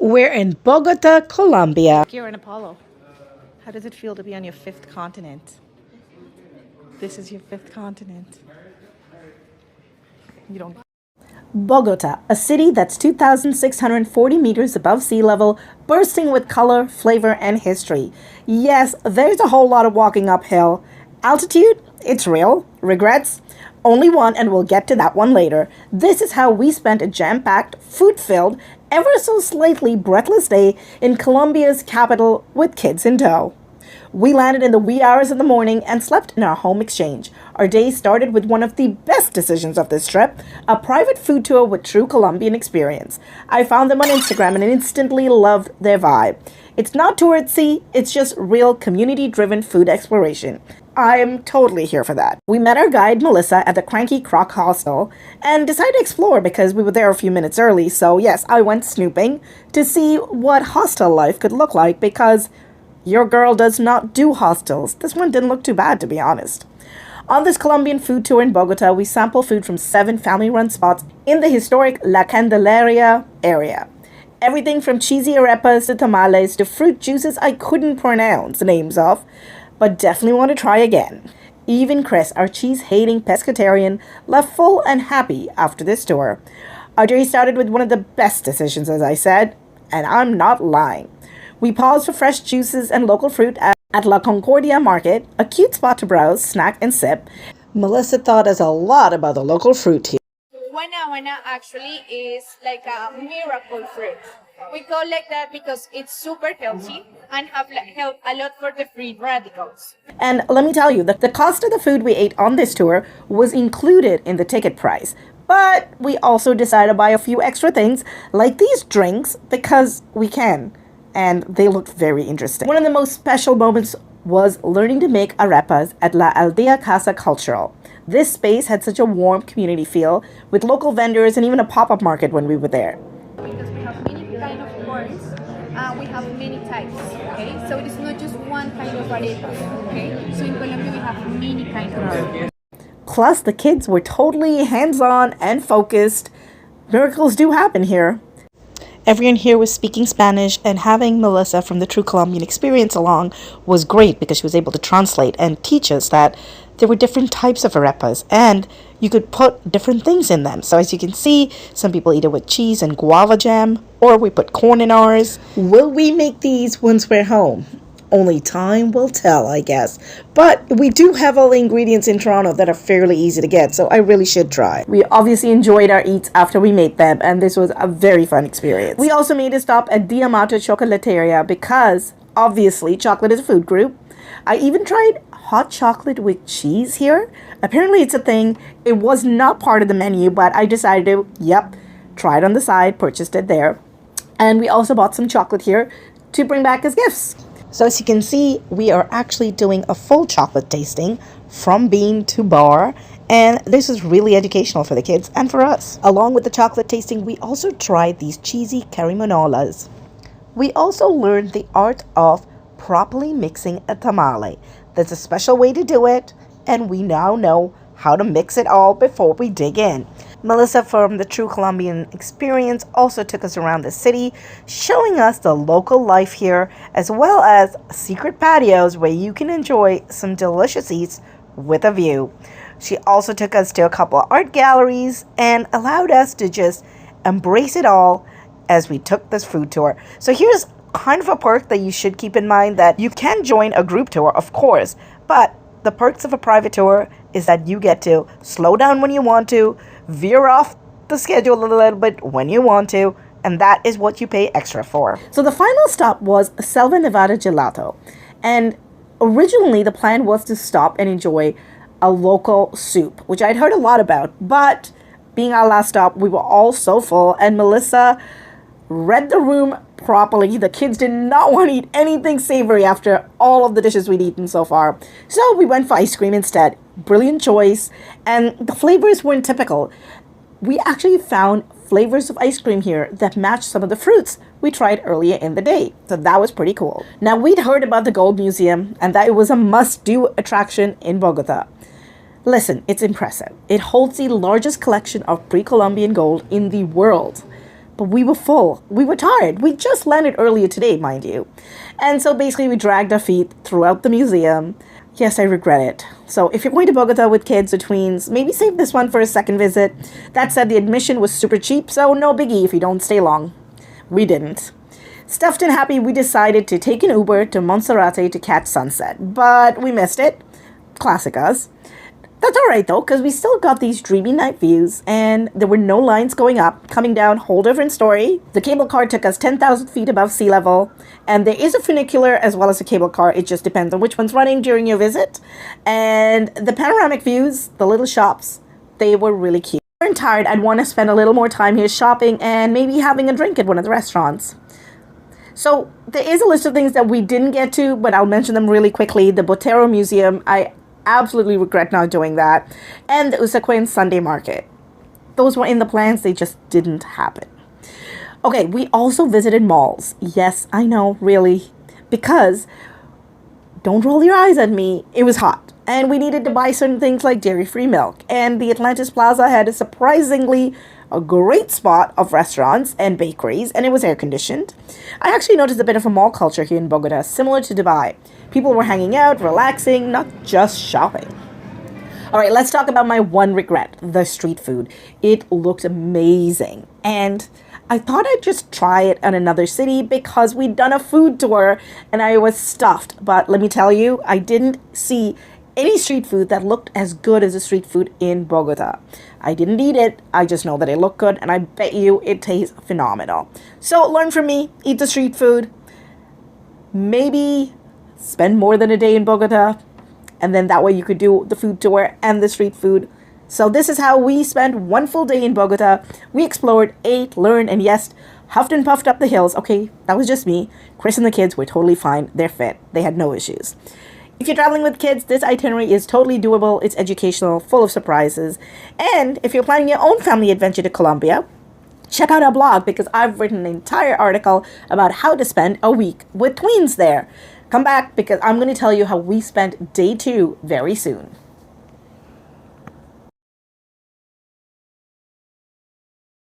We're in Bogota, Colombia. You're in Apollo. How does it feel to be on your fifth continent? This is your fifth continent. You don't. Bogota, a city that's 2,640 meters above sea level, bursting with color, flavor, and history. Yes, there's a whole lot of walking uphill. Altitude? It's real. Regrets? Only one, and we'll get to that one later. This is how we spent a jam-packed, food-filled, ever so slightly breathless day in Colombia's capital with kids in tow. We landed in the wee hours of the morning and slept in our home exchange. Our day started with one of the best decisions of this trip, a private food tour with true Colombian experience. I found them on Instagram and instantly loved their vibe. It's not touristy, it's just real community-driven food exploration. I'm totally here for that. We met our guide Melissa at the Cranky Croc Hostel and decided to explore because we were there a few minutes early. So yes, I went snooping to see what hostel life could look like because your girl does not do hostels. This one didn't look too bad, to be honest. On this Colombian food tour in Bogota, we sample food from 7 family-run spots in the historic La Candelaria area. Everything from cheesy arepas to tamales to fruit juices I couldn't pronounce the names of, but definitely want to try again. Even Chris, our cheese-hating pescatarian, left full and happy after this tour. Our day started with one of the best decisions, as I said, and I'm not lying. We paused for fresh juices and local fruit at La Concordia Market, a cute spot to browse, snack, and sip. Melissa taught us a lot about the local fruit here. Guanabana actually is like a miracle fruit. We call like that because it's super healthy and help a lot for the free radicals. And let me tell you, the cost of the food we ate on this tour was included in the ticket price. But we also decided to buy a few extra things, like these drinks, because we can. And they looked very interesting. One of the most special moments was learning to make arepas at La Aldea Casa Cultural. This space had such a warm community feel, with local vendors and even a pop-up market when we were there. Because we have many kind of corns, we have many types, okay? So it's not just one kind of arepas, okay? So in Colombia we have many kinds of arepas. Plus, the kids were totally hands-on and focused. Miracles do happen here. Everyone here was speaking Spanish, and having Melissa from the True Colombian Experience along was great because she was able to translate and teach us that there were different types of arepas and you could put different things in them. So as you can see, some people eat it with cheese and guava jam, or we put corn in ours. Will we make these once we're home? Only time will tell, I guess. But we do have all the ingredients in Toronto that are fairly easy to get, so I really should try. We obviously enjoyed our eats after we made them, and this was a very fun experience. We also made a stop at Diamante Chocolateria because, obviously, chocolate is a food group. I even tried hot chocolate with cheese here. Apparently it's a thing. It was not part of the menu, but I decided to, try it on the side, purchased it there. And we also bought some chocolate here to bring back as gifts. So as you can see, we are actually doing a full chocolate tasting from bean to bar, and this is really educational for the kids and for us. Along with the chocolate tasting, we also tried these cheesy carimonolas. We also learned the art of properly mixing a tamale. There's a special way to do it, and we now know how to mix it all before we dig in. Melissa from the True Colombian Experience also took us around the city, showing us the local life here, as well as secret patios where you can enjoy some delicious eats with a view. She also took us to a couple of art galleries and allowed us to just embrace it all as we took this food tour. So here's kind of a perk that you should keep in mind, that you can join a group tour, of course, but the perks of a private tour is that you get to slow down when you want to, veer off the schedule a little bit when you want to, and that is what you pay extra for. So the final stop was Selva Nevada Gelato, and originally the plan was to stop and enjoy a local soup, which I'd heard a lot about, but being our last stop, we were all so full, and Melissa read the room properly. The kids did not want to eat anything savory after all of the dishes we'd eaten so far. So we went for ice cream instead. Brilliant choice. And the flavors weren't typical. We actually found flavors of ice cream here that matched some of the fruits we tried earlier in the day. So that was pretty cool. Now, we'd heard about the Gold Museum and that it was a must-do attraction in Bogota. Listen, it's impressive. It holds the largest collection of pre-Columbian gold in the world. but we were full. We were tired. We just landed earlier today, mind you. And so basically we dragged our feet throughout the museum. Yes, I regret it. So if you're going to Bogota with kids or tweens, maybe save this one for a second visit. That said, the admission was super cheap, so no biggie if you don't stay long. We didn't. Stuffed and happy, we decided to take an Uber to Monserrate to catch sunset, but we missed it. Classic us. That's alright though, because we still got these dreamy night views, and there were no lines going up, coming down, whole different story. The cable car took us 10,000 feet above sea level, and there is a funicular as well as a cable car. It just depends on which one's running during your visit. And the panoramic views, the little shops, they were really cute. If I'm tired, I'd want to spend a little more time here shopping and maybe having a drink at one of the restaurants. So there is a list of things that we didn't get to, but I'll mention them really quickly. The Botero Museum, I absolutely regret not doing that, and the Usaquén Sunday Market. Those were in the plans, they just didn't happen. Okay, we also visited malls. Yes, I know, really, because, don't roll your eyes at me, it was hot, and we needed to buy certain things like dairy-free milk, and the Atlantis Plaza had a surprisingly a great spot of restaurants and bakeries, and it was air-conditioned. I actually noticed a bit of a mall culture here in Bogota, similar to Dubai. People were hanging out, relaxing, not just shopping. All right, let's talk about my one regret, the street food. It looked amazing, and I thought I'd just try it in another city because we'd done a food tour, and I was stuffed. But let me tell you, I didn't see any street food that looked as good as the street food in Bogota. I didn't eat it, I just know that it looked good, and I bet you it tastes phenomenal. So learn from me, eat the street food, maybe spend more than a day in Bogota, and then that way you could do the food tour and the street food. So this is how we spent one full day in Bogota. We explored, ate, learned, and yes, huffed and puffed up the hills. Okay, that was just me. Chris and the kids were totally fine. They're fit. They had no issues. If you're traveling with kids, this itinerary is totally doable. It's educational, full of surprises. And if you're planning your own family adventure to Colombia, check out our blog because I've written an entire article about how to spend a week with tweens there. Come back because I'm going to tell you how we spent day 2 very soon.